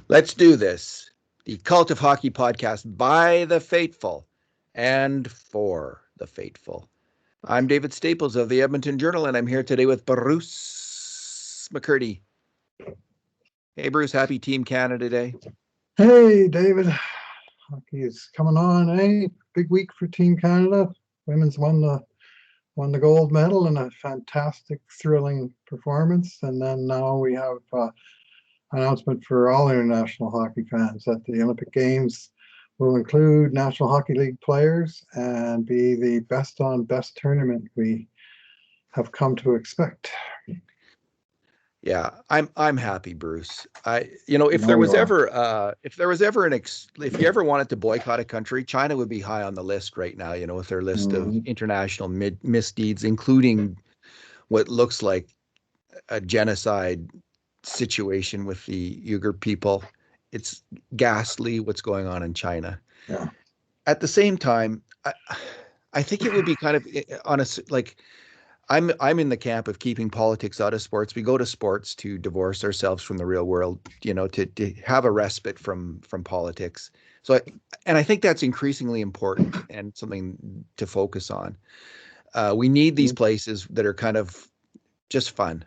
Let's do this. The Cult of Hockey podcast by the faithful and for the faithful. I'm David Staples of the Edmonton Journal, and I'm here today with Bruce McCurdy. Hey, Bruce, happy Team Canada Day. Hey, David. Hockey is coming on, eh? Big week for Team Canada. Women's won the gold medal in a fantastic, thrilling performance. And then now we have announcement for all international hockey fans that the Olympic Games will include National Hockey League players and be the best on best tournament we have come to expect. Yeah, I'm happy, Bruce. If you ever wanted to boycott a country, China would be high on the list right now, with their list of international misdeeds, including what looks like a genocide situation with the Uyghur people. It's ghastly what's going on in China. Yeah. At the same time, I think it would be kind of honest, like I'm in the camp of keeping politics out of sports. We go to sports to divorce ourselves from the real world, to have a respite from politics. So, I think that's increasingly important and something to focus on. We need these places that are kind of just fun,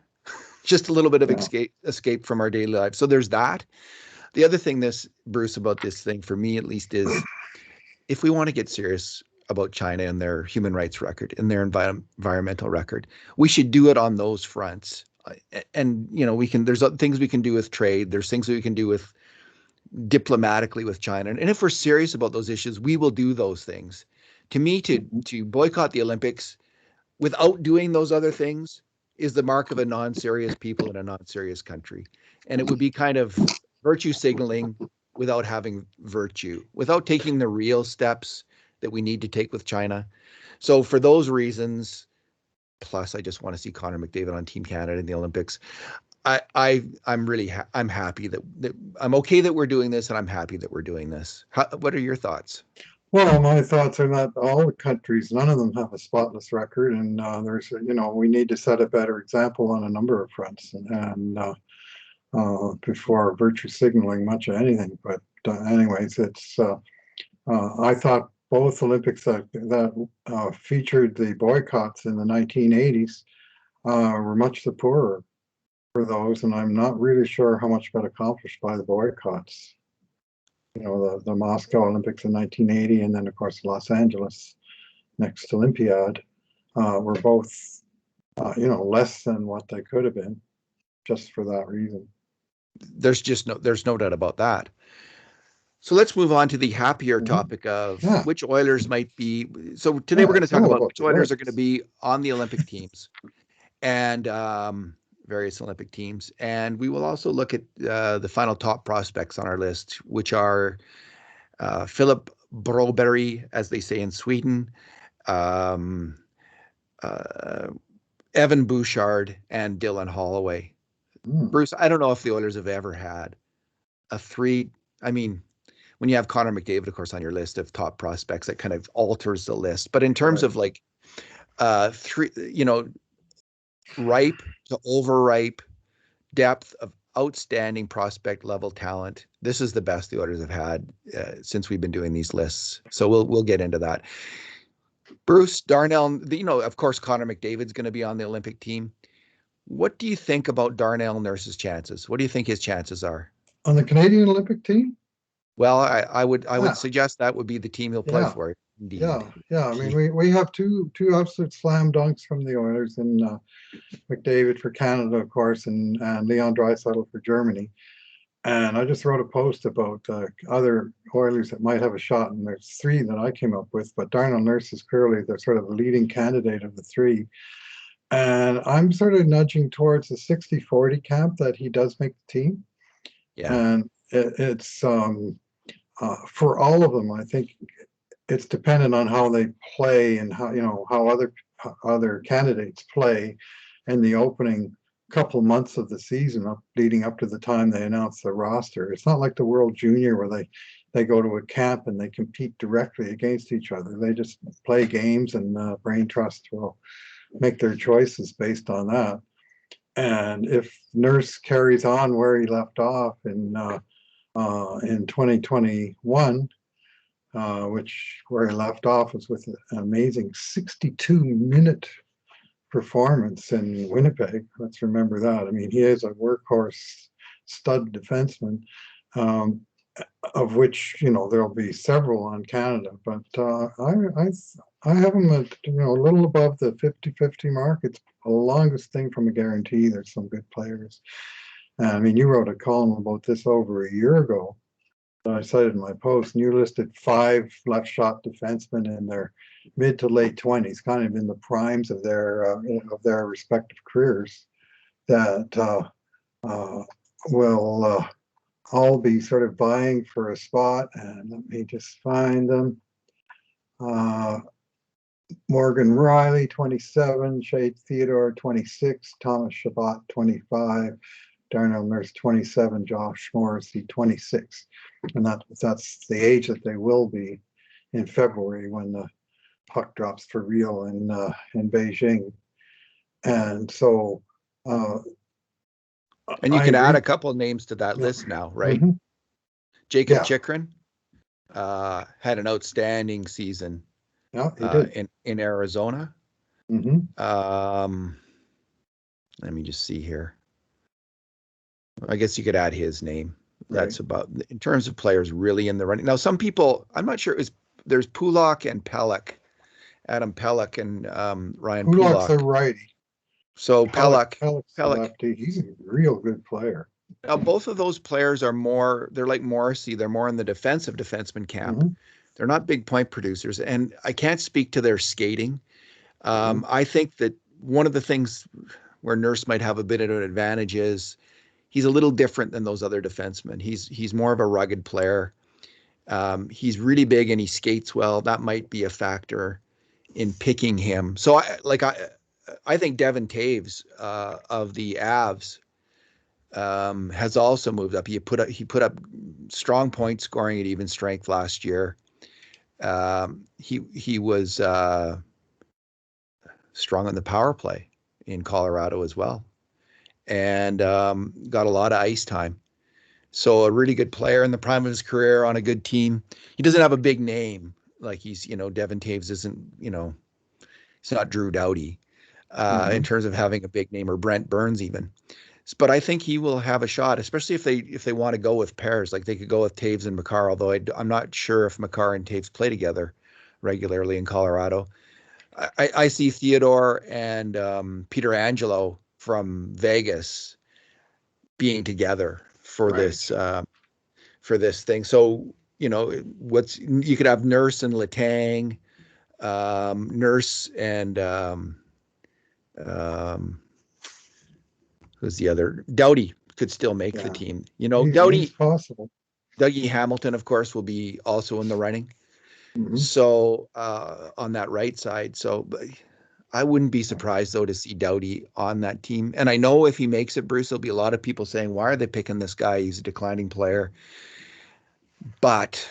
just a little bit of escape from our daily lives. So there's that. The other thing, Bruce, about this thing, for me at least, is if we want to get serious about China and their human rights record and their environmental record, we should do it on those fronts. And, there's things we can do with trade. There's things that we can do with diplomatically with China. And if we're serious about those issues, we will do those things. To me, to boycott the Olympics without doing those other things is the mark of a non-serious people in a non-serious country. And it would be kind of virtue signaling without having virtue, without taking the real steps that we need to take with China. So for those reasons, plus I just want to see Connor McDavid on Team Canada in the Olympics. I'm happy that I'm okay that we're doing this, and I'm happy that we're doing this. What are your thoughts? Well, my thoughts are that all the countries, none of them have a spotless record, and we need to set a better example on a number of fronts, and before virtue signaling much of anything. But anyways, it's I thought both Olympics that featured the boycotts in the 1980s were much the poorer for those, and I'm not really sure how much got accomplished by the boycotts. The Moscow Olympics in 1980, and then of course Los Angeles next Olympiad were both less than what they could have been, just for that reason. There's no doubt about that. So let's move on to the happier topic of which Oilers might be. So today we're going to talk about which Oilers are going to be on the Olympic teams and various Olympic teams. And we will also look at the final top prospects on our list, which are Philip Broberg, as they say in Sweden, Evan Bouchard, and Dylan Holloway. Bruce, I don't know if the Oilers have ever had a three. I mean, when you have Connor McDavid, of course, on your list of top prospects, that kind of alters the list. But in terms of like ripe to overripe depth of outstanding prospect level talent, this is the best the Oilers have had since we've been doing these lists. So we'll get into that. Bruce, Darnell, of course, Connor McDavid's going to be on the Olympic team. What do you think about Darnell Nurse's chances? What do you think his chances are on the Canadian Olympic team? Well, I would suggest that would be the team he'll play for. Indeed. Yeah. I mean, we have two absolute slam dunks from the Oilers, and McDavid for Canada, of course, and Leon Draisaitl for Germany. And I just wrote a post about other Oilers that might have a shot, and there's three that I came up with. But Darnell Nurse is clearly the sort of the leading candidate of the three. And I'm sort of nudging towards the 60-40 camp that he does make the team. Yeah. And it's for all of them, I think it's dependent on how they play and how other candidates play in the opening couple months of the season leading up to the time they announce the roster. It's not like the World Junior where they go to a camp and they compete directly against each other. They just play games, and Brain Trust will make their choices based on that. And if Nurse carries on where he left off in 2021, which where he left off was with an amazing 62-minute performance in Winnipeg. Let's remember that. I mean, he is a workhorse stud defenseman, um, of which there'll be several on Canada. But I have him at a little above the 50-50 mark. It's the longest thing from a guarantee. There's some good players. I mean, you wrote a column about this over a year ago. I cited in my post, and you listed 5 left shot defensemen in their mid to late 20s, kind of in the primes of their respective careers, that will all be sort of vying for a spot. And let me just find them. Morgan Riley, 27, Shea Theodore, 26, Thomas Chabot, 25, Darnell Nurse, 27, Josh Morrissey, 26. And that's the age that they will be in February when the puck drops for real in Beijing. And so and you can add a couple of names to that list now, right? Mm-hmm. Jacob Chychrun had an outstanding season in Arizona. Mm-hmm. Let me just see here. I guess you could add his name. That's about, in terms of players really in the running. Now, some people, I'm not sure, there's Pulock and Pelech, Adam Pelech and Ryan Pulock. Pulock's a righty. So Pelech, lefty. He's a real good player. Now, both of those players are they're like Morrissey. They're more in the defensive defenseman camp. Mm-hmm. They're not big point producers. And I can't speak to their skating. I think that one of the things where Nurse might have a bit of an advantage is he's a little different than those other defensemen. He's more of a rugged player. He's really big and he skates well. That might be a factor in picking him. So I think Devin Taves of the Avs has also moved up. He put up strong point scoring at even strength last year. He was strong on the power play in Colorado as well, and got a lot of ice time. So a really good player in the prime of his career on a good team. He doesn't have a big name. Like Devin Taves isn't, he's not Drew Doughty in terms of having a big name, or Brent Burns even. But I think he will have a shot, especially if they want to go with pairs. Like they could go with Taves and Makar, although I'm not sure if Makar and Taves play together regularly in Colorado. I see Theodore and Peter Angelo from Vegas being together for this thing. So you could have Nurse and Letang, Nurse and who's the other? Doughty could still make the team. Doughty, possible. Dougie Hamilton, of course, will be also in the running. Mm-hmm. So on that right side. So but I wouldn't be surprised, though, to see Doughty on that team. And I know if he makes it, Bruce, there'll be a lot of people saying, why are they picking this guy? He's a declining player. But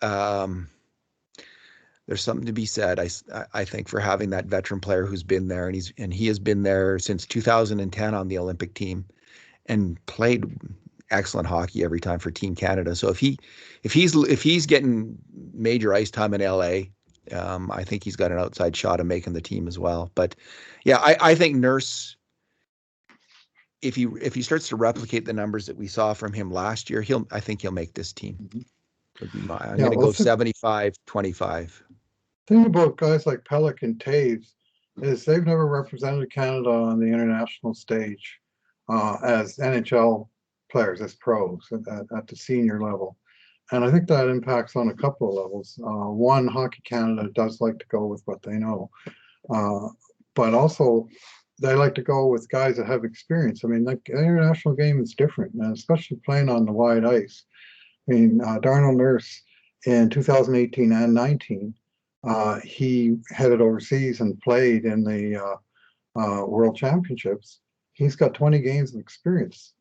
there's something to be said, I think, for having that veteran player who's been there, and he has been there since 2010 on the Olympic team and played excellent hockey every time for Team Canada. So if he's getting major ice time in LA, I think he's got an outside shot of making the team as well. But yeah, I think Nurse, if he starts to replicate the numbers that we saw from him last year, I think he'll make this team. Mm-hmm. I'm going to go 75-25. Thing about guys like Pelech and Taves is they've never represented Canada on the international stage as NHL players, as pros at the senior level. And I think that impacts on a couple of levels. One, Hockey Canada does like to go with what they know. But also, they like to go with guys that have experience. I mean, the international game is different, and especially playing on the wide ice. I mean, Darnell Nurse in 2018 and 19, he headed overseas and played in the World Championships. He's got 20 games of experience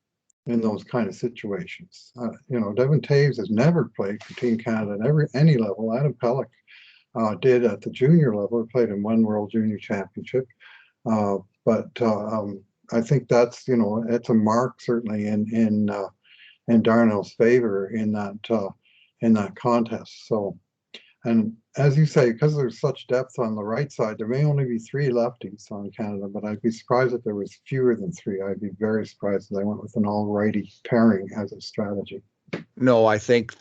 in those kind of situations. Devin Taves has never played for Team Canada at any level. Adam Pelech did at the junior level. He played in one World Junior Championship. But I think that's, it's a mark certainly in Darnell's favor in that contest. So, and as you say, because there's such depth on the right side, there may only be three lefties on Canada, but I'd be surprised if there was fewer than three. I'd be very surprised if they went with an all-righty pairing as a strategy. No, I think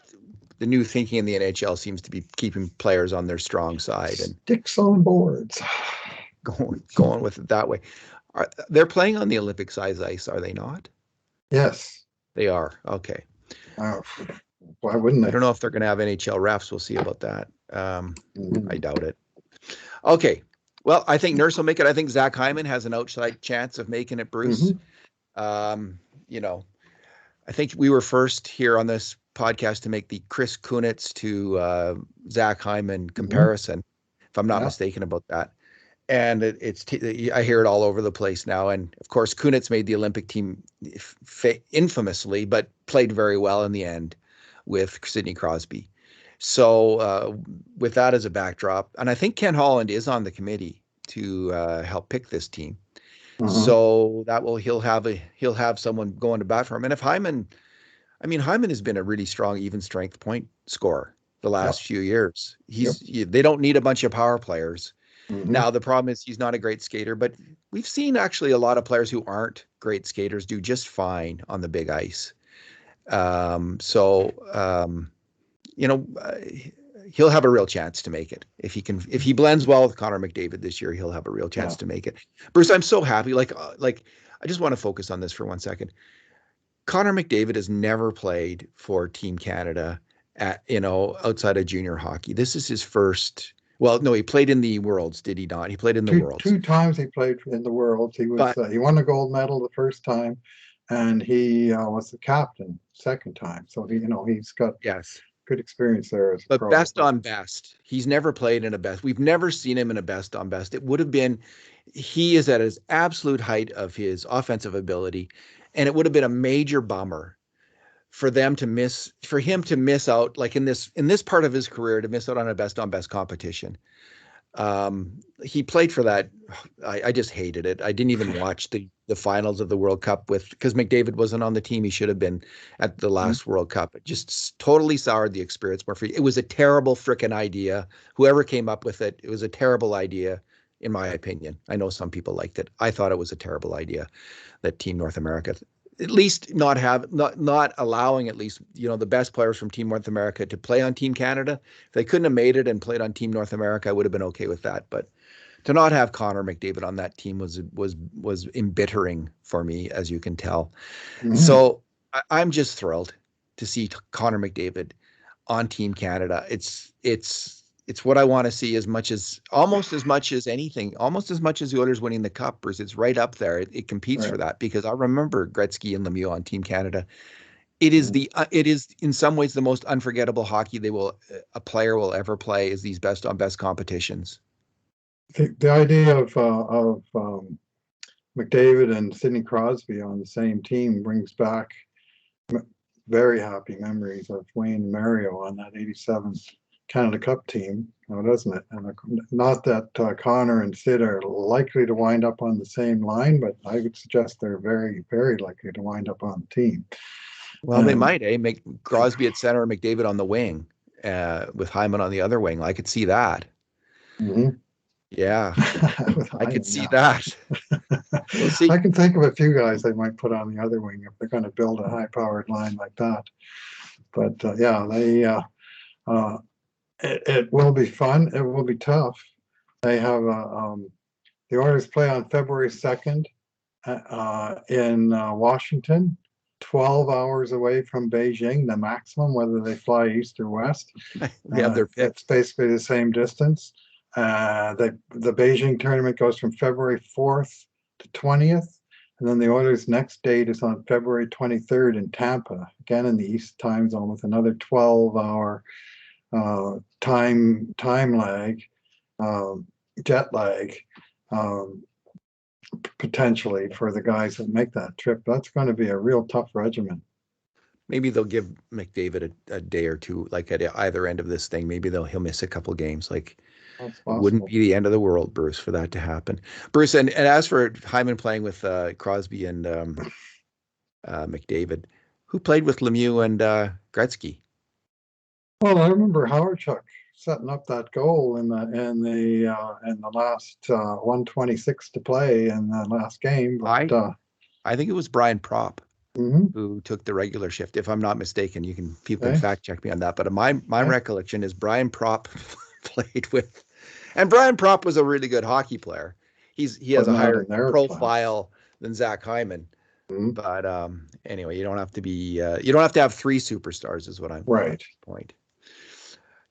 the new thinking in the NHL seems to be keeping players on their strong side and Sticks on boards. going with it that way. They're playing on the Olympic size ice, are they not? Yes. They are. Okay. Uh, why wouldn't I they? don't know if they're going to have NHL refs. We'll see about that. Mm-hmm. I doubt it. Okay. Well, I think Nurse will make it. I think Zach Hyman has an outside chance of making it, Bruce. You know, I think we were first here on this podcast to make the Chris Kunitz to Zach Hyman comparison, if I'm not mistaken about that. And I hear it all over the place now. And of course, Kunitz made the Olympic team infamously, but played very well in the end with Sidney Crosby. So with that as a backdrop, and I think Ken Holland is on the committee to help pick this team. So that he'll have someone going to bat for him. And if Hyman has been a really strong even strength point scorer the last few years. They don't need a bunch of power players. Now, the problem is he's not a great skater, but we've seen actually a lot of players who aren't great skaters do just fine on the big ice. He'll have a real chance to make it if he blends well with Connor McDavid this year. He'll have a real chance to make it. Bruce, I'm so happy. Like I just want to focus on this for 1 second. Connor McDavid has never played for Team Canada outside of junior hockey. This is his first. Well, no, he played in the Worlds, did he not? He played in the Worlds. 2 times he played in the Worlds. He won a gold medal the first time, and he was the captain second time. So he's got good experience there as a pro. Best on best, he's never played in a best. We've never seen him in a best on best. It would have been, he is at his absolute height of his offensive ability, and it would have been a major bummer for him to miss out, like in this part of his career, to miss out on a best on best competition. He played for that. I just hated it. I didn't even watch the finals of the World Cup because McDavid wasn't on the team. He should have been at the last World Cup. It just totally soured the experience more for you. It was a terrible freaking idea. Whoever came up with it, it was a terrible idea, in my opinion. I know some people liked it. I thought it was a terrible idea that Team North America at least not allowing at least the best players from Team North America to play on Team Canada. If they couldn't have made it and played on Team North America, I would have been okay with that. But to not have Connor McDavid on that team was embittering for me, as you can tell. So I'm just thrilled to see Connor McDavid on Team Canada. It's what I want to see almost as much as anything, almost as much as the Oilers winning the Cup. It's right up there. It competes for that, because I remember Gretzky and Lemieux on Team Canada. It is in some ways the most unforgettable hockey a player will ever play, is these best on best competitions. The idea of McDavid and Sidney Crosby on the same team brings back very happy memories of Wayne and Mario on that '87 Canada Cup team, doesn't it? And not that Connor and Sid are likely to wind up on the same line, but I would suggest they're very, very likely to wind up on the team. Well, they might, make Crosby at center, McDavid on the wing, with Hyman on the other wing. I could see that. Yeah, I could see that. We'll see. I can think of a few guys they might put on the other wing if they're going to build a high-powered line like that. But it will be fun. It will be tough. They have the Oilers play on February 2nd in Washington, 12 hours away from Beijing, the maximum, whether they fly east or west. They have their pick. It's basically the same distance. The Beijing tournament goes from February 4th to 20th. And then the Oilers' next date is on February 23rd in Tampa, again in the East time zone, with another 12-hour time lag, jet lag, potentially for the guys that make that trip. That's going to be a real tough regimen. Maybe they'll give McDavid a day or two, like at either end of this thing. Maybe he'll miss a couple games. Like That's It wouldn't possible. be the end of the world, Bruce, for that to happen. Bruce, and as for Hyman playing with Crosby and McDavid, who played with Lemieux and Gretzky? Well, I remember Howard Chuck setting up that goal in the last 126 to play in the last game. I But I think it was Brian Propp mhm, who took the regular shift. If I'm not mistaken, people can okay, fact check me on that. But my okay. recollection is Brian Propp played with, and Brian Propp was a really good hockey player. He has But a not higher in their class. profile than Zach Hyman. Mhm. But anyway, you don't have to have three superstars, is what I'm Right. point.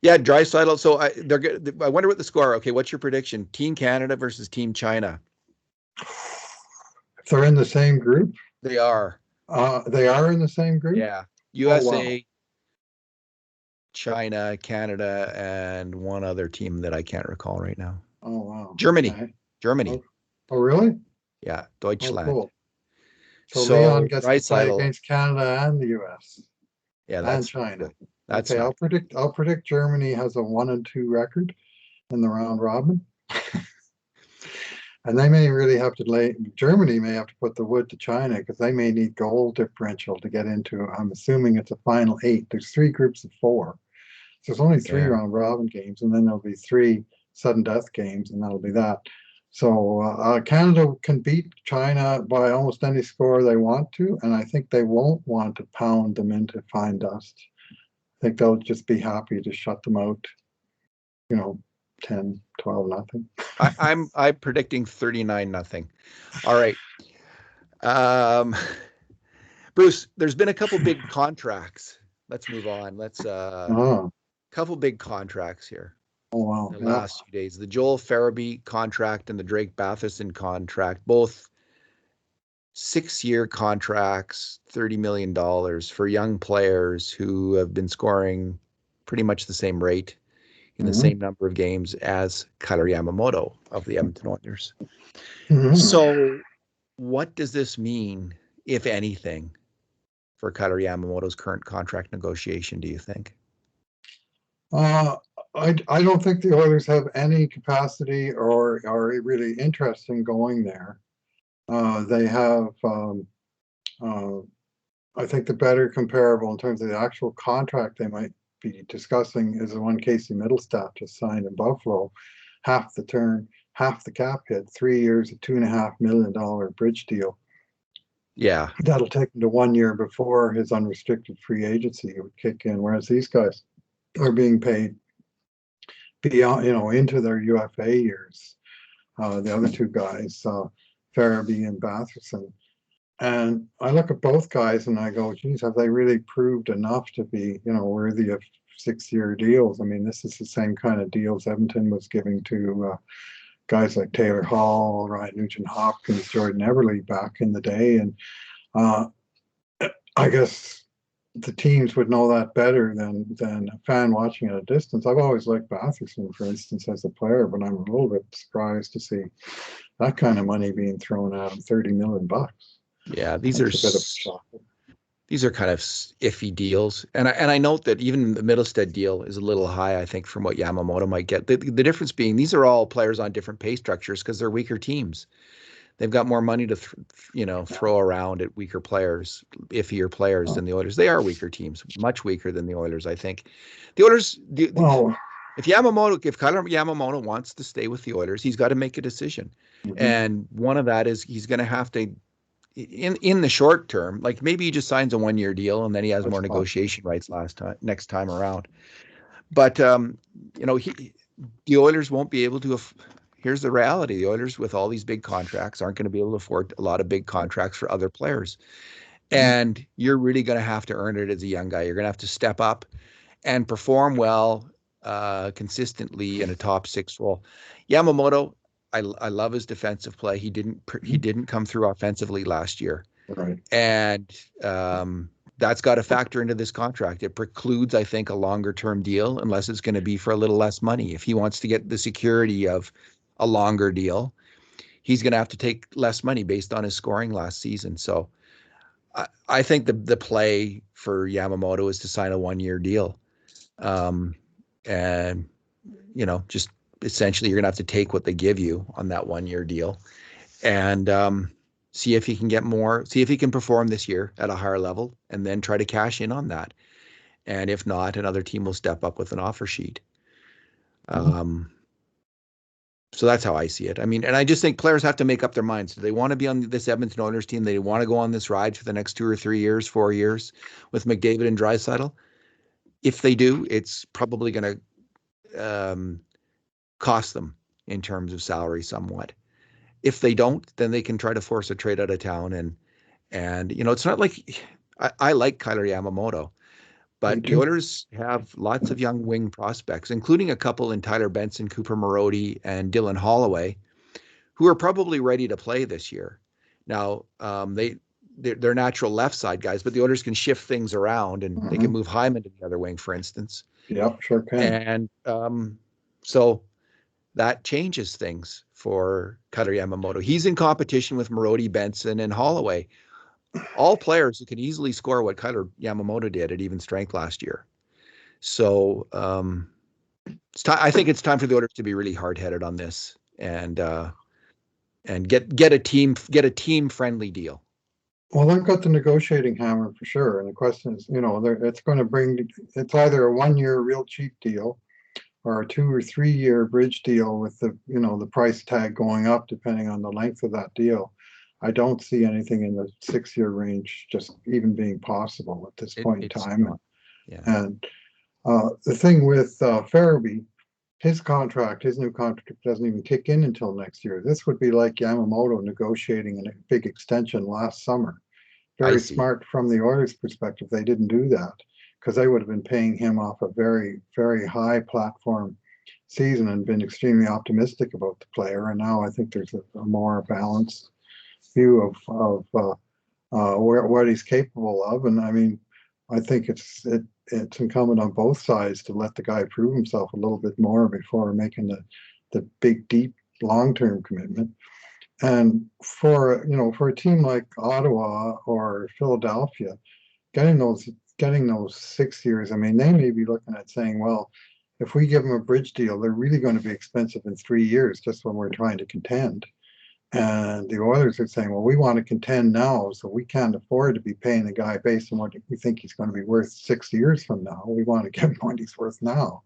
Yeah, Draisaitl. So they're good. I wonder what the score. Okay, what's your prediction? Team Canada versus Team China. If they're in the same group, They are. they are in the same group. Yeah. Oh wow. USA, China, Canada, and one other team that I can't recall right now. Oh wow. Germany. Okay. Germany. Oh, oh really? Yeah, Oh Deutschland. cool. So Leon So gets to play Draisaitl. against Canada and the US Yeah, and that's China. good. That's Okay, not. I'll predict Germany has a 1-2 record in the round robin. And they may really have to Germany may have to put the wood to China because they may need goal differential to get into, I'm assuming it's a final eight. There's three groups of four. So there's only three Yeah. round robin games, and then there'll be three sudden death games, and that'll be that. So Canada can beat China by almost any score they want to, and I think they won't want to pound them into fine dust. I think they'll just be happy to shut them out, you know, 10, 12, nothing. I'm predicting 39-0. All right. Um, Bruce, there's been a couple big contracts. Let's move on. Let's Oh, couple big contracts here oh wow. in the Yeah. last few days. The Joel Farabee contract and the Drake Batherson contract, both 6-year contracts, $30 million for young players who have been scoring pretty much the same rate in the Hmm. same number of games as Kailer Yamamoto of the Edmonton Oilers. Hmm. So, what does this mean, if anything, for Kailer Yamamoto's current contract negotiation, do you think? Uh, I don't think the Oilers have any capacity or are really interested in going there. They have, uh, I think, the better comparable in terms of the actual contract they might be discussing is the one Casey Middlestat just signed in Buffalo, half the term, half the cap hit, 3 years, a $2.5 million bridge deal. Yeah. That'll take him to 1 year before his unrestricted free agency would kick in, whereas these guys are being paid beyond, into their UFA years. The other two guys, Farabee and Batherson. And I look at both guys and I go, geez, have they really proved enough to be, worthy of 6-year deals? I mean, this is the same kind of deals Edmonton was giving to guys like Taylor Hall, Ryan Nugent Hopkins, Jordan Everly back in the day. And uh, I guess the teams would know that better than a fan watching at a distance. I've always liked Batherson, for instance, as a player, but I'm a little bit surprised to see that kind of money being thrown at him, $30 million. Yeah, That's a bit of a shock. these are kind of iffy deals, and I note that even the Middlestead deal is a little high, I think, from what Yamamoto might get. The difference being these are all players on different pay structures because they're weaker teams. They've got more money to throw around at weaker players, iffier players Oh, than the Oilers. They are weaker teams, much weaker than the Oilers, I think. The Oilers, well, if Kailer Yamamoto wants to stay with the Oilers, he's got to make a decision, mhm, and one of that is he's going to have to in the short term, like maybe he just signs a 1-year deal and then he has that's more possible. negotiation rights next time around. But the Oilers won't be able to. Here's the reality: the Oilers, with all these big contracts, aren't going to be able to afford a lot of big contracts for other players. Mhm. And you're really going to have to earn it as a young guy. You're going to have to step up and perform well, consistently in a top six role. Yamamoto, I love his defensive play. He didn't come through offensively last year, Right. and that's got to factor into this contract. It precludes, I think, a longer term deal unless it's going to be for a little less money. If he wants to get the security of a longer deal, he's going to have to take less money based on his scoring last season. So I think the play for Yamamoto is to sign a 1-year deal, and just essentially you're going to have to take what they give you on that 1 year deal and see if he can get more, see if he can perform this year at a higher level and then try to cash in on that. And if not, another team will step up with an offer sheet. So that's how I see it. I mean, and I just think players have to make up their minds. Do they want to be on this Edmonton Oilers team? They want to go on this ride for the next 2 or 3 years, 4 years with McDavid and Draisaitl. If they do, it's probably going to cost them in terms of salary somewhat. If they don't, then they can try to force a trade out of town. And it's not like I like Kyler Yamamoto, but the Oilers have lots of young wing prospects, including a couple in Tyler Benson, Cooper Marody, and Dylan Holloway, who are probably ready to play this year. Now, they're natural left side guys, but the Oilers can shift things around and they can move Hyman to the other wing, for instance. Yep, sure can. And so that changes things for Cutter Yamamoto. He's in competition with Marody, Benson, and Holloway, all players who can easily score what Kyler Yamamoto did at even strength last year. So I think it's time for the Oilers to be really hard-headed on this and get a team friendly deal. Well, they've got the negotiating hammer for sure, and the question is, it's going to it's either a 1 year real cheap deal or a 2 or 3 year bridge deal with the price tag going up depending on the length of that deal. I don't see anything in the 6 year range just even being possible at this point in time. And the thing with Farabee, his new contract doesn't even kick in until next year. This would be like Yamamoto negotiating a big extension last summer. Very smart from the Oilers' perspective. They didn't do that because they would have been paying him off a very, very high platform season and been extremely optimistic about the player. And now I think there's a more balanced view of what he's capable of. And I mean, I think it's incumbent on both sides to let the guy prove himself a little bit more before making the big, deep, long-term commitment. And for a team like Ottawa or Philadelphia, getting those 6 years, I mean, they may be looking at saying, well, if we give them a bridge deal, they're really going to be expensive in 3 years, just when we're trying to contend. And the Oilers are saying, well, we want to contend now, so we can't afford to be paying the guy based on what we think he's going to be worth 6 years from now. We want to give him what he's worth now.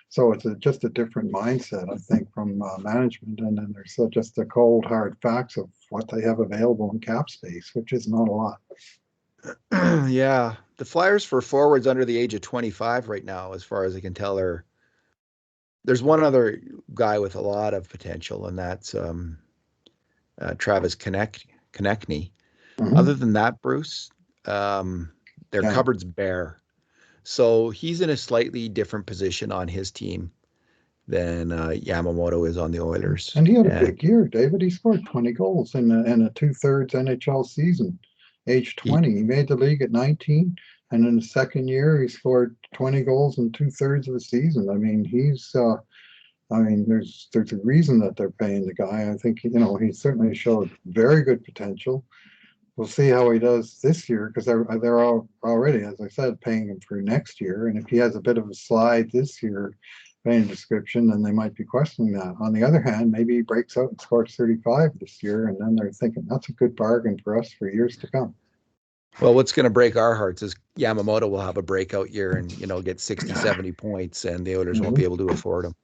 So it's just a different mindset, I think, from management. And then there's just the cold, hard facts of what they have available in cap space, which is not a lot. Yeah. The Flyers for forwards under the age of 25 right now, as far as I can tell, there's one other guy with a lot of potential, and that's Travis Konechny. Other than that, Bruce, their cupboard's bare. So he's in a slightly different position on his team than Yamamoto is on the Oilers. And he had a big year, David. He scored 20 goals in a 2/3 NHL season, age 20. He made the league at 19, and in the second year, he scored 20 goals in 2/3 of the season. I mean, there's a reason that they're paying the guy. I think, he certainly showed very good potential. We'll see how he does this year because they're already, as I said, paying him for next year. And if he has a bit of a slide this year, paying description, then they might be questioning that. On the other hand, maybe he breaks out and scores 35 this year, and then they're thinking that's a good bargain for us for years to come. Well, what's going to break our hearts is Yamamoto will have a breakout year and get 60, 70 points, and the Oilers won't be able to afford him.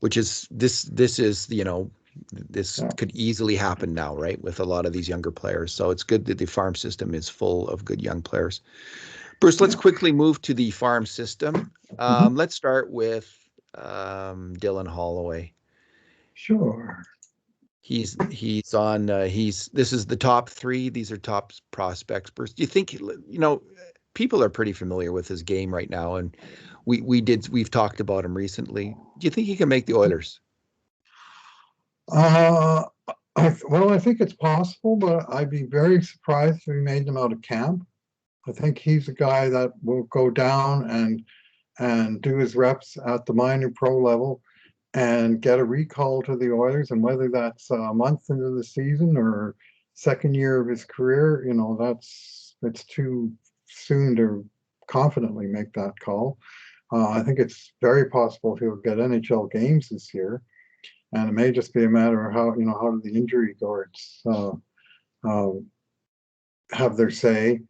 Which is this is this could easily happen now, right? With a lot of these younger players. So it's good that the farm system is full of good young players. Bruce, let's quickly move to the farm system. Let's start with Dylan Holloway. Sure. This is the top 3. These are top prospects. Bruce, do you think, people are pretty familiar with his game right now, and we've talked about him recently. Do you think he can make the Oilers? I think it's possible, but I'd be very surprised if we made them out of camp. I think he's a guy that will go down and do his reps at the minor pro level and get a recall to the Oilers. And whether that's a month into the season or second year of his career, it's too soon to confidently make that call. I think it's very possible he'll get NHL games this year. And it may just be a matter of how do the injury guards have their say,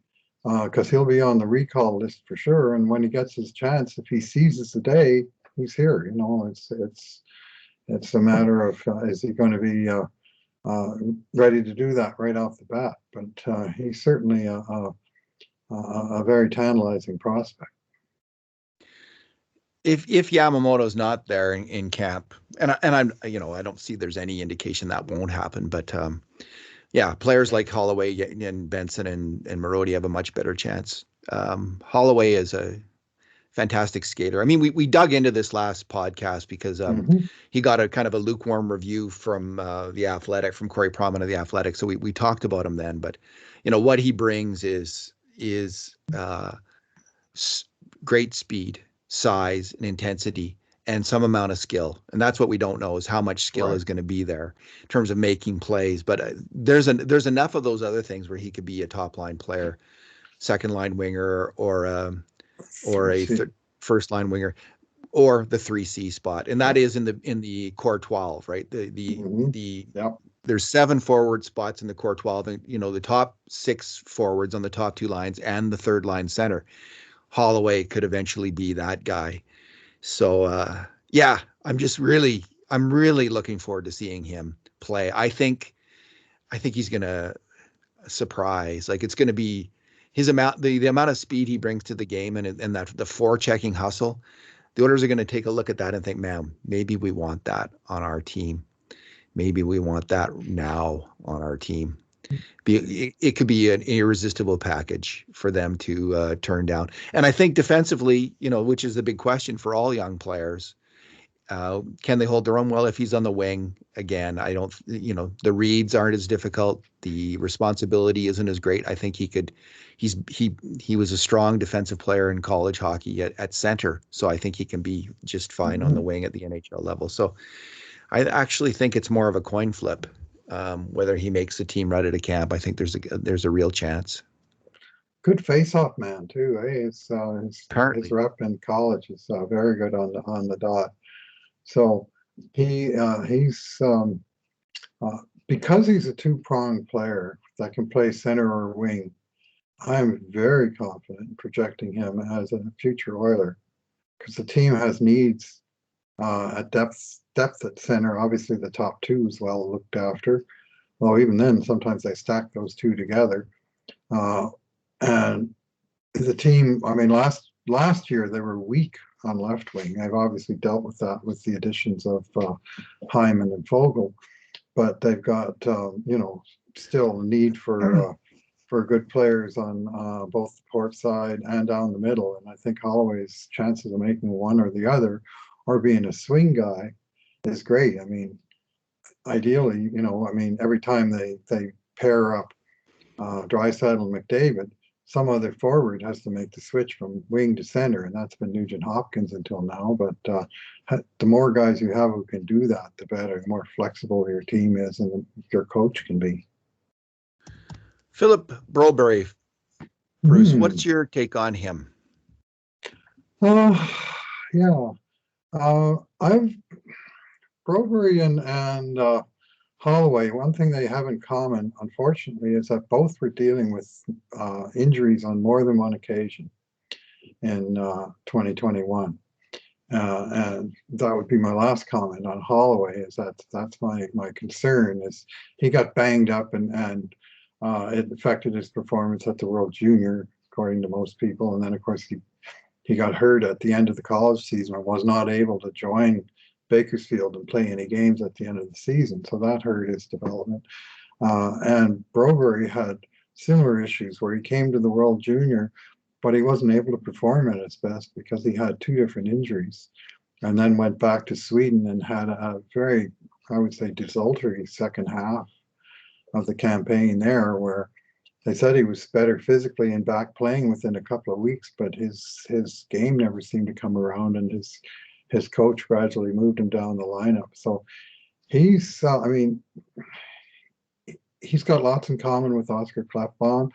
because he'll be on the recall list for sure. And when he gets his chance, if he seizes the day, he's here. It's a matter of is he going to be ready to do that right off the bat? But he's certainly a very tantalizing prospect. If Yamamoto's not there in camp, and I'm I don't see there's any indication that won't happen, but yeah, players like Holloway and Benson and Marody have a much better chance. Holloway is a fantastic skater. I mean, we dug into this last podcast because he got a kind of a lukewarm review from The Athletic, from Corey Proman of The Athletic. So we talked about him then, but what he brings is great speed, size, and intensity, and some amount of skill. And that's what we don't know, is how much skill is going to be there in terms of making plays. But there's enough of those other things where he could be a top line player, second line winger, or a first line winger, or the 3C spot. And that is in the core 12, right? There's 7 forward spots in the core 12, and the top 6 forwards on the top 2 lines and the third line center. Holloway could eventually be that guy. So yeah, I'm really looking forward to seeing him play. I think he's gonna surprise. Like, it's gonna be his amount, the amount of speed he brings to the game, and that the forechecking hustle. The Oilers are going to take a look at that and think, man, maybe we want that on our team. Maybe we want that now on our team. It could be an irresistible package for them to turn down. And I think defensively, which is the big question for all young players, can they hold their own? Well, if he's on the wing, again, I don't, the reads aren't as difficult. The responsibility isn't as great. I think he was a strong defensive player in college hockey at center. So I think he can be just fine on the wing at the NHL level. So I actually think it's more of a coin flip. Whether he makes the team right at a camp, I think there's a real chance. Good face-off man too. His rep in college is very good on the dot. So he's because he's a two-pronged player that can play center or wing. I'm very confident in projecting him as a future Oiler, because the team has needs at depth at center. Obviously, the top 2 is well looked after. Well, even then, sometimes they stack those 2 together. And the team, I mean, last year they were weak on left wing. They've obviously dealt with that with the additions of Hyman and Fogle, but they've got still a need for good players on both the port side and down the middle. And I think Holloway's chances of making one or the other, or being a swing guy, is great. I mean, ideally, every time they pair up Draisaitl and McDavid, some other forward has to make the switch from wing to center, and that's been Nugent Hopkins until now. But the more guys you have who can do that, the better, the more flexible your team is, and your coach can be. Philip Broberg, Bruce, what's your take on him? Yeah, I've Broberg and Holloway, one thing they have in common, unfortunately, is that both were dealing with injuries on more than one occasion in 2021. And that would be my last comment on Holloway, is that's my concern, is he got banged up and it affected his performance at the World Junior, according to most people. And then, of course, he got hurt at the end of the college season and was not able to join Bakersfield and play any games at the end of the season. So that hurt his development. And Broberg had similar issues where he came to the World Junior, but he wasn't able to perform at his best because he had 2 different injuries, and then went back to Sweden and had a very, I would say, desultory second half of the campaign there, where they said he was better physically and back playing within a couple of weeks, but his game never seemed to come around, and his coach gradually moved him down the lineup. So he's got lots in common with Oscar Klefbom.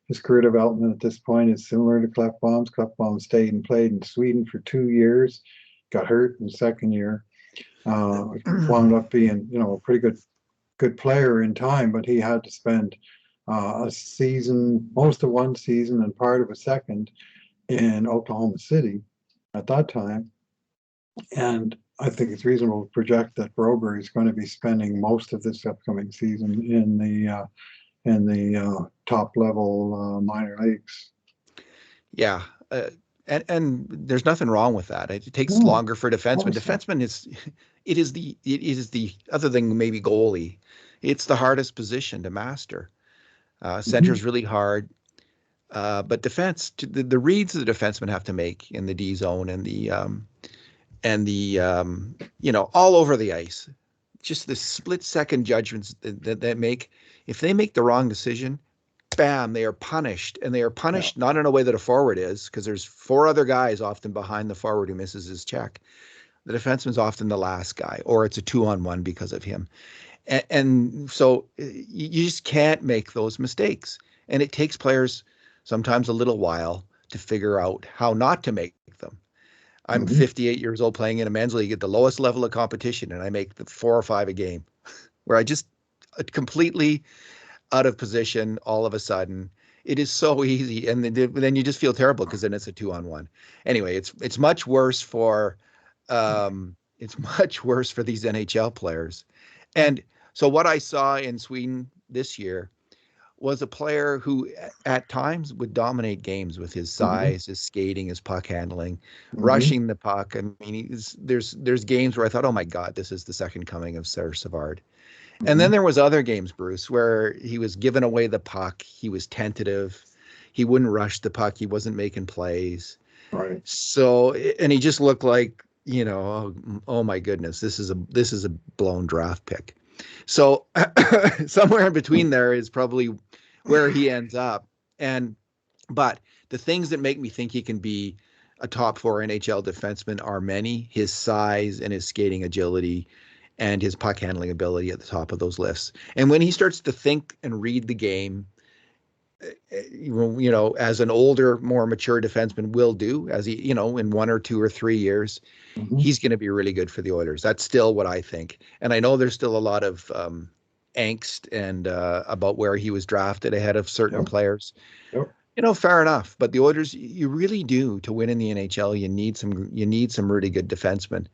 His career development at this point is similar to Klefbom's. Klefbom stayed and played in Sweden for 2 years, got hurt in the second year. wound up being, a pretty good player in time, but he had to spend a season, most of one season and part of a second in Oklahoma City at that time. And I think it's reasonable to project that Broberg is going to be spending most of this upcoming season in the top level minor leagues. Yeah. And there's nothing wrong with that. It takes No, longer for defensemen. Defenseman it is the other thing, maybe goalie. It's the hardest position to master. Center's really hard. But defense, the reads the defensemen have to make in the D zone and all over the ice, just the split second judgments that make, if they make the wrong decision, bam, they are punished, and they are punished not in a way that a forward is, because there's four other guys often behind the forward who misses his check. The defenseman's often the last guy, or it's a 2-on-1 because of him. And so you just can't make those mistakes. And it takes players sometimes a little while to figure out how not to make them. I'm 58 years old playing in a men's league at the lowest level of competition, and I make the 4 or 5 a game where I just completely out of position all of a sudden. It is so easy. And then you just feel terrible because then it's a 2-on-1. Anyway, it's much worse for these NHL players. And so what I saw in Sweden this year was a player who at times would dominate games with his size, his skating, his puck handling, rushing the puck. I mean, there's games where I thought, oh my God, this is the second coming of Serge Savard. And then there was other games, Bruce, where he was giving away the puck. He was tentative. He wouldn't rush the puck. He wasn't making plays. Right. So, and he just looked like, oh my goodness, this is a blown draft pick. So somewhere in between there is probably where he ends up. But the things that make me think he can be a top 4 NHL defenseman are many. His size and his skating agility and his puck handling ability at the top of those lists. And when he starts to think and read the game, as an older, more mature defenseman will do, as he, in 1 or 2 or 3 years, he's going to be really good for the Oilers. That's still what I think. And I know there's still a lot of angst and about where he was drafted ahead of certain players. Fair enough. But the Oilers, you really do, to win in the NHL, you need some really good defensemen.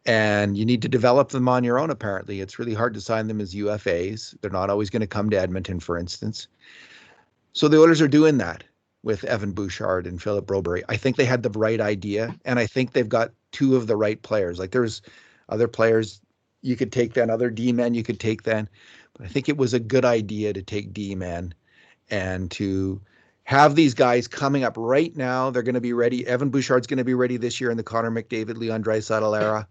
And you need to develop them on your own, apparently. It's really hard to sign them as UFAs. They're not always going to come to Edmonton, for instance. So the Oilers are doing that with Evan Bouchard and Philip Broberg. I think they had the right idea, and I think they've got 2 of the right players. Like, there's other players you could take then, other D-men you could take then. But I think it was a good idea to take D-men and to have these guys coming up right now. They're going to be ready. Evan Bouchard's going to be ready this year in the Connor McDavid, Leon Draisaitl era.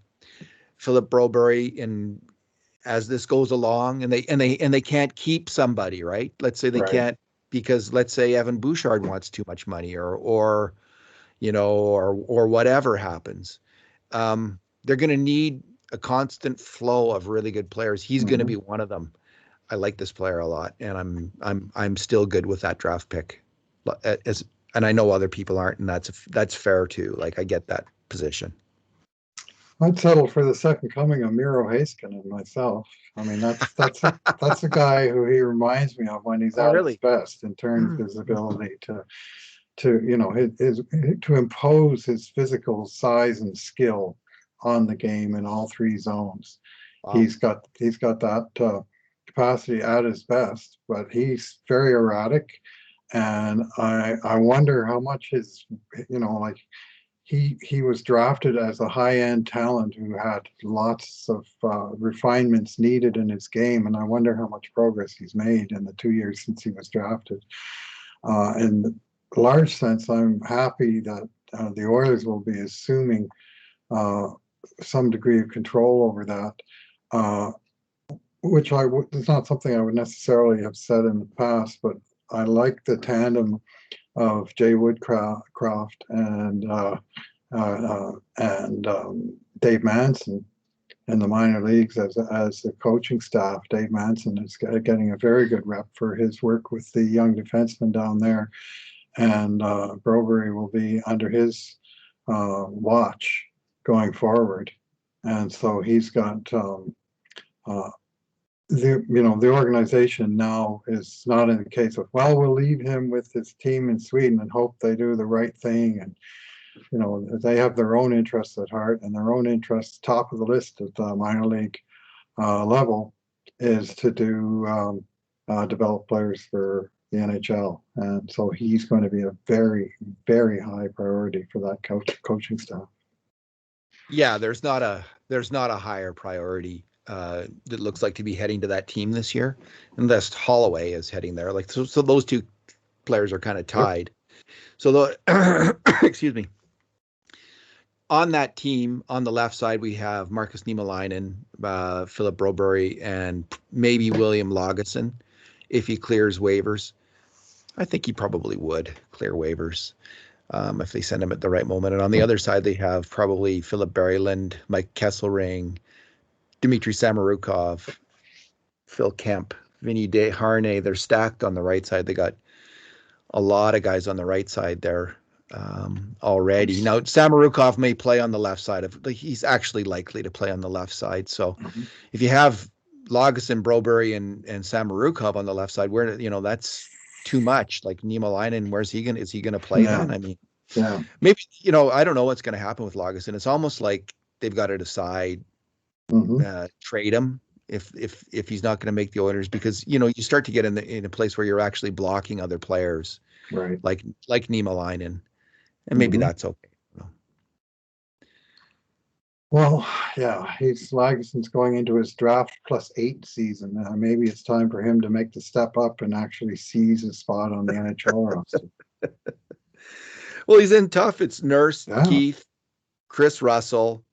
Philip Broberg, and as this goes along, and they can't keep somebody, right? Let's say they can't, because let's say Evan Bouchard wants too much money, or whatever happens. They're going to need a constant flow of really good players. He's going to be one of them. I like this player a lot, and I'm still good with that draft pick. And I know other people aren't, and that's fair too. Like, I get that position. I'd settle for the second coming of Miro Heiskanen myself. I mean, that's a guy who he reminds me of when he's at his best in terms of his ability to impose his physical size and skill on the game in all 3 zones. Wow. He's got that capacity at his best, but he's very erratic, and I wonder how much he was drafted as a high-end talent who had lots of refinements needed in his game, and I wonder how much progress he's made in the 2 years since he was drafted. In the large sense, I'm happy that the Oilers will be assuming some degree of control over that, which is not something I would necessarily have said in the past, but I like the tandem of Jay Woodcroft and Dave Manson in the minor leagues as the coaching staff. Dave Manson is getting a very good rep for his work with the young defensemen down there, and Broberg will be under his watch going forward. And so he's got uh, the organization now is not in the case of, well, we'll leave him with his team in Sweden and hope they do the right thing. And they have their own interests at heart, and their own interests, top of the list at the minor league level, is to do develop players for the NHL. And so he's going to be a very, very high priority for that coaching staff. Yeah, there's not a higher priority that looks like to be heading to that team this year, unless Holloway is heading there. Like so those two players are kind of tied. So the excuse me. On that team, on the left side, we have Marcus Niemelainen, Philip Broberg, and maybe William Lagesson if he clears waivers. I think he probably would clear waivers if they send him at the right moment. And on the other side, they have probably Philip Berryland, Mike Kesselring, Dmitry Samarukov, Phil Kemp, Vinny Desharnais. They're stacked on the right side. They got a lot of guys on the right side there already. Now, Samarukov may play on the left side. He's actually likely to play on the left side. So if you have Lagesson, Broberg, and Samarukov on the left side, where that's too much. Like Niemelainen, is he gonna play then? I mean, maybe I don't know what's gonna happen with Lagesson. It's almost like they've got to decide trade him if he's not going to make the Oilers, because you start to get in a place where you're actually blocking other players, right? Like Niemelainen, and maybe that's okay. Well, yeah, Lagesson's going into his draft +8 season. Maybe it's time for him to make the step up and actually seize his spot on the NHL roster. Well, he's in tough. It's Nurse, Keith, Chris Russell,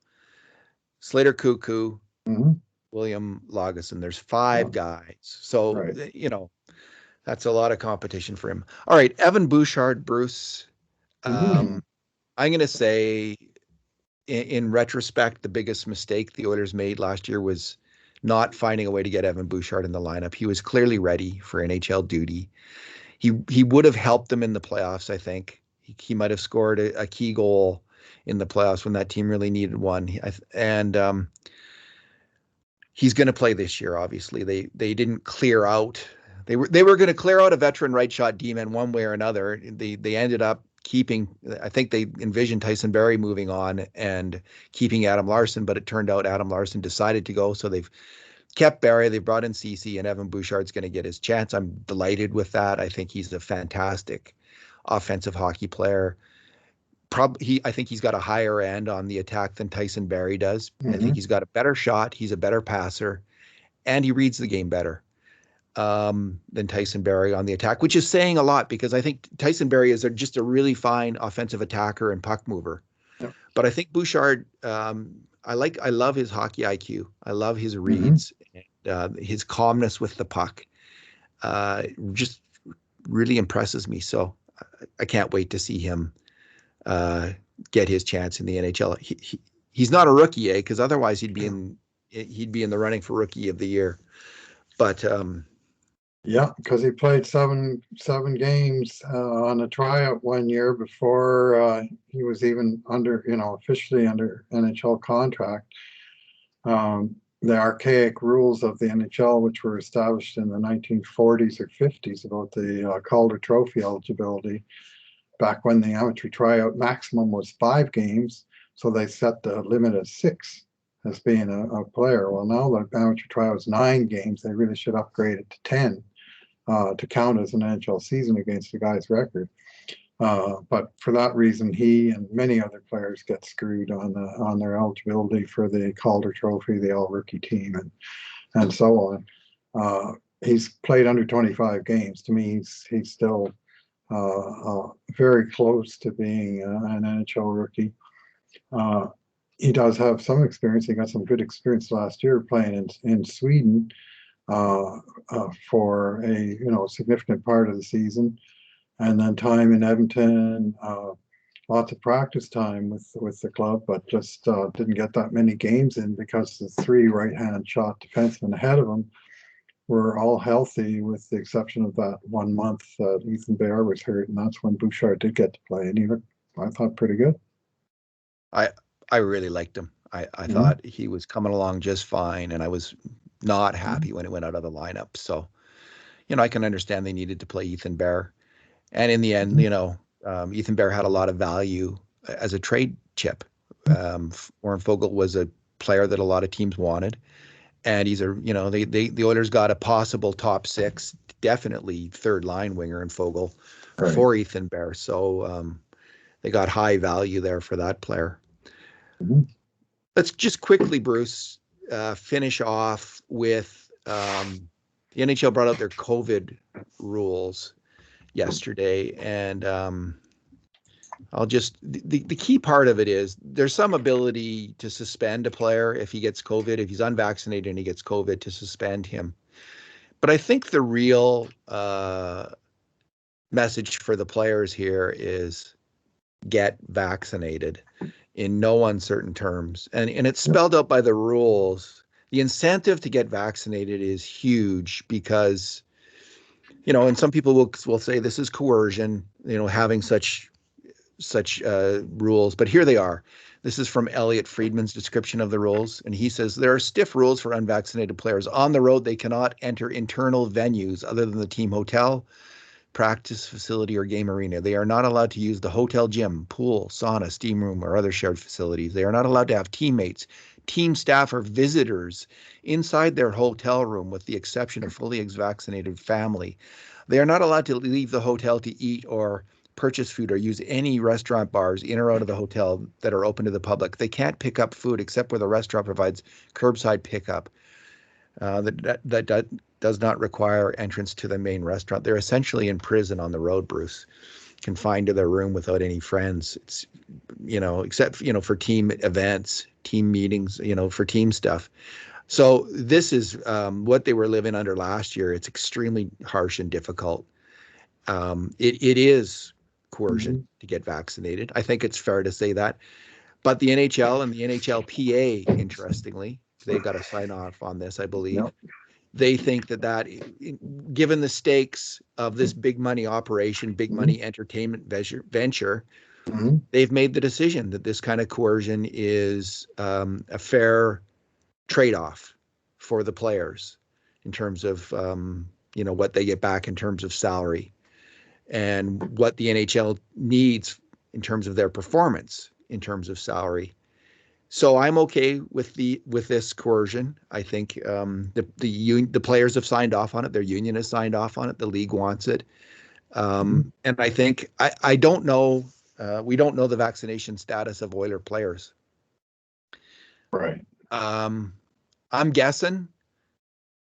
Slater Cuckoo, William Lagesson. There's 5 guys. So, that's a lot of competition for him. All right, Evan Bouchard, Bruce. I'm going to say, in retrospect, the biggest mistake the Oilers made last year was not finding a way to get Evan Bouchard in the lineup. He was clearly ready for NHL duty. He would have helped them in the playoffs, I think. He might have scored a key goal in the playoffs when that team really needed one. And he's going to play this year, obviously. They didn't clear out. They were going to clear out a veteran right shot D-man one way or another. They ended up keeping, I think they envisioned Tyson Barrie moving on and keeping Adam Larsson, but it turned out Adam Larsson decided to go. So they've kept Barrie, they brought in Ceci, and Evan Bouchard's going to get his chance. I'm delighted with that. I think he's a fantastic offensive hockey player. I think he's got a higher end on the attack than Tyson Barrie does. I think he's got a better shot. He's a better passer, and he reads the game better than Tyson Barrie on the attack, which is saying a lot, because I think Tyson Barrie is just a really fine offensive attacker and puck mover. Yep. But I think Bouchard, I love his hockey IQ. I love his reads, and his calmness with the puck. Just really impresses me. So I can't wait to see him get his chance in the NHL. He's not a rookie, because otherwise he'd be in the running for Rookie of the Year. But yeah, because he played seven games on a tryout one year before he was even officially under NHL contract. The archaic rules of the NHL, which were established in the 1940s or 50s about the Calder Trophy eligibility, back when the amateur tryout maximum was 5 games, so they set the limit at 6 as being a player. Well, now the amateur tryout is 9 games. They really should upgrade it to 10 to count as an NHL season against the guy's record. But for that reason, he and many other players get screwed on their eligibility for the Calder Trophy, the All-Rookie team, and so on. He's played under 25 games. To me, he's still very close to being an NHL rookie. He does have some experience. He got some good experience last year playing in Sweden for a significant part of the season, and then time in Edmonton, lots of practice time with the club, but just didn't get that many games in because the 3 right-hand shot defensemen ahead of him were all healthy, with the exception of that 1 month that Ethan Bear was hurt, and that's when Bouchard did get to play, and he looked, I thought, pretty good. I really liked him. I Mhm. thought he was coming along just fine, and I was not happy when he went out of the lineup. So, I can understand they needed to play Ethan Bear. And in the end, Mhm. Ethan Bear had a lot of value as a trade chip. Warren Fogle was a player that a lot of teams wanted. And he's the Oilers got a possible top six, definitely third line winger in Fogle Right. for Ethan Bear. So they got high value there for that player. Mhm. Let's just quickly, Bruce, finish off with the NHL brought out their COVID rules yesterday, and the key part of it is there's some ability to suspend a player if he gets COVID, if he's unvaccinated and he gets COVID, to suspend him. But I think the real message for the players here is get vaccinated in no uncertain terms. And it's Yep. spelled out by the rules. The incentive to get vaccinated is huge because, and some people will say this is coercion, having such rules, but here they are. This is from Elliot Friedman's description of the rules, and he says there are stiff rules for unvaccinated players on the road. They cannot enter internal venues other than the team hotel, practice facility, or game arena. They are not allowed to use the hotel gym, pool, sauna, steam room, or other shared facilities. They are not allowed to have teammates, team staff, or visitors inside their hotel room, with the exception of fully vaccinated family. They are not allowed to leave the hotel to eat or purchase food or use any restaurant bars in or out of the hotel that are open to the public. They can't pick up food except where the restaurant provides curbside pickup. That does not require entrance to the main restaurant. They're essentially in prison on the road, Bruce, confined to their room without any friends. It's, except, for team events, team meetings, for team stuff. So this is what they were living under last year. It's extremely harsh and difficult. It is coercion Mhm. to get vaccinated. I think it's fair to say that. But the NHL and the NHLPA, interestingly, they got to sign off on this, I believe. Yep. They think that given the stakes of this big money operation, big Mhm. money entertainment venture, Mhm. they've made the decision that this kind of coercion is a fair trade-off for the players in terms of what they get back in terms of salary and what the NHL needs in terms of their performance in terms of salary. So I'm okay with this coercion. I think the players have signed off on it. Their union has signed off on it. The league wants it, Mhm. and I think I don't know. We don't know the vaccination status of Oiler players. Right. Um, I'm guessing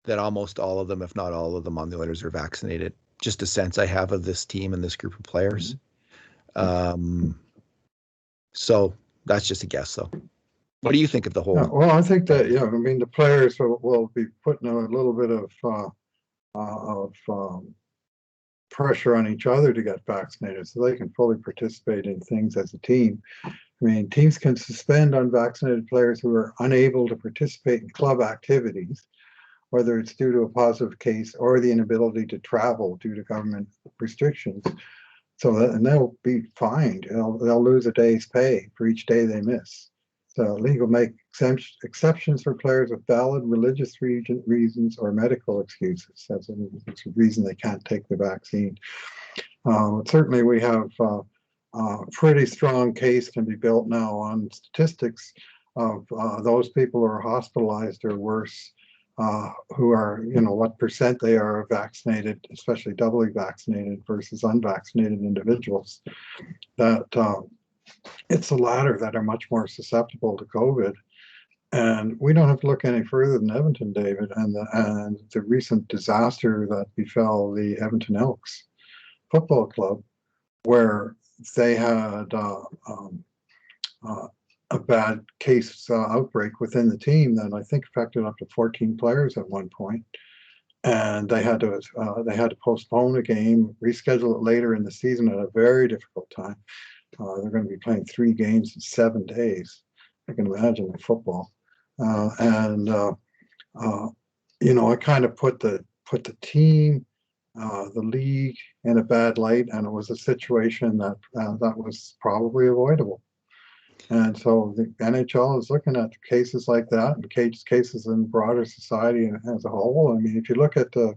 that almost all of them, if not all of them, on the Oilers are vaccinated. Just a sense I have of this team and this group of players. Mhm. Um, so that's just a guess, though. What do you think of the Yeah, whole? well, I think that, I mean, the players will be putting a little bit of pressure on each other to get vaccinated so they can fully participate in things as a team. I mean, teams can suspend unvaccinated players who are unable to participate in club activities, whether it's due to a positive case or the inability to travel due to government restrictions. And they'll be fined. They'll lose a day's pay for each day they miss. So league will make exceptions for players with valid religious reasons or medical excuses. That's a reason they can't take the vaccine. Certainly, we have a pretty strong case can be built now on statistics of those people who are hospitalized or worse, who are, what percent they are vaccinated, especially doubly vaccinated versus unvaccinated individuals. That it's the latter that are much more susceptible to COVID. And we don't have to look any further than Edmonton, David, and the recent disaster that befell the Edmonton Elks Football Club, where they had uh, a bad case outbreak within the team that I think affected up to 14 players at one point, and they had to postpone a game, reschedule it later in the season at a very difficult time. They're going to be playing 3 games in 7 days. I can imagine the football, and uh, I kind of put the team, the league in a bad light, and it was a situation that was probably avoidable. And so the NHL is looking at cases like that and cases in broader society as a whole. I mean, if you look at the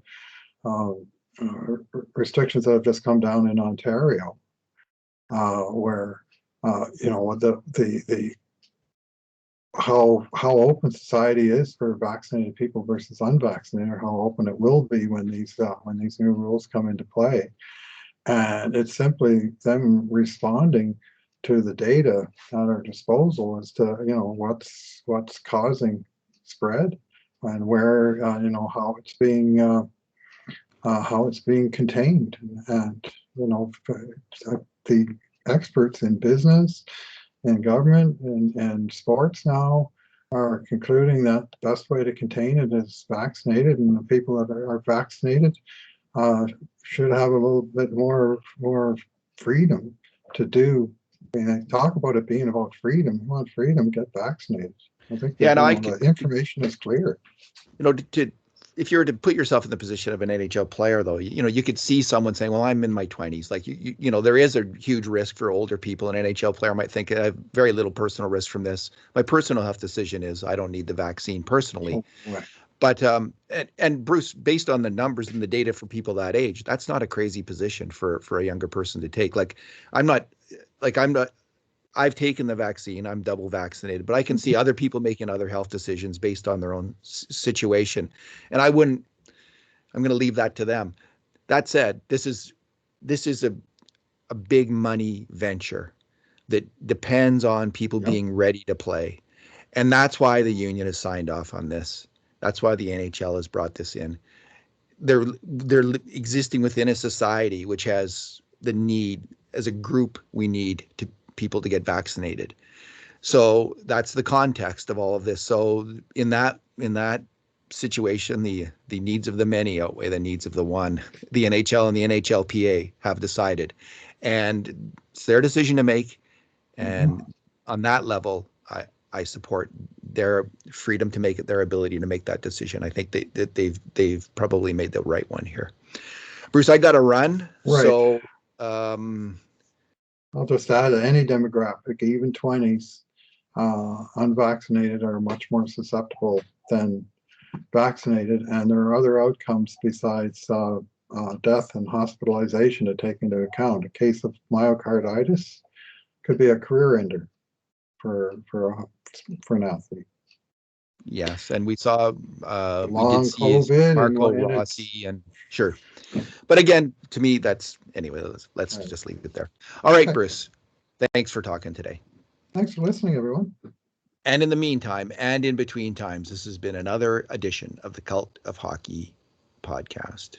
restrictions that have just come down in Ontario, where the how open society is for vaccinated people versus unvaccinated, or how open it will be when these new rules come into play. And it's simply them responding to the data at our disposal as to what's causing spread and where how it's being contained. And the experts in business and government and sports now are concluding that the best way to contain it is vaccinated, and the people that are vaccinated should have a little bit more freedom to do. I mean, they talk about it being about freedom. You want freedom, get vaccinated. I think Yeah, no, the information is clear. If you were to put yourself in the position of an NHL player, though, you could see someone saying, well, I'm in my 20s. Like, there is a huge risk for older people. An NHL player might think I have very little personal risk from this. My personal health decision is I don't need the vaccine personally. Oh, right. But and Bruce, based on the numbers and the data for people that age, that's not a crazy position for a younger person to take. I've taken the vaccine, I'm double vaccinated, but I can see other people making other health decisions based on their own situation. And I'm going to leave that to them. That said, this is a big money venture that depends on people being ready to play. And that's why the union has signed off on this. That's why the NHL has brought this in. They're existing within a society which has the need, as a group, we need people to get vaccinated. So that's the context of all of this. So in that situation, the needs of the many outweigh the needs of the one. The NHL and the NHLPA have decided, and it's their decision to make. And on that level, I support their freedom to make it, their ability to make that decision. I think that they've probably made the right one here. Bruce, I got to run. Right. So I'll just add that any demographic, even 20s, unvaccinated are much more susceptible than vaccinated, and there are other outcomes besides death and hospitalization to take into account. A case of myocarditis could be a career ender for an athlete. Yes, and we saw we did see COVID Marco Rossi, and sure. But again, to me, that's anyway. Let's just leave it there. All right, Bruce. Thanks for talking today. Thanks for listening, everyone. And in the meantime, and in between times, this has been another edition of the Cult of Hockey podcast.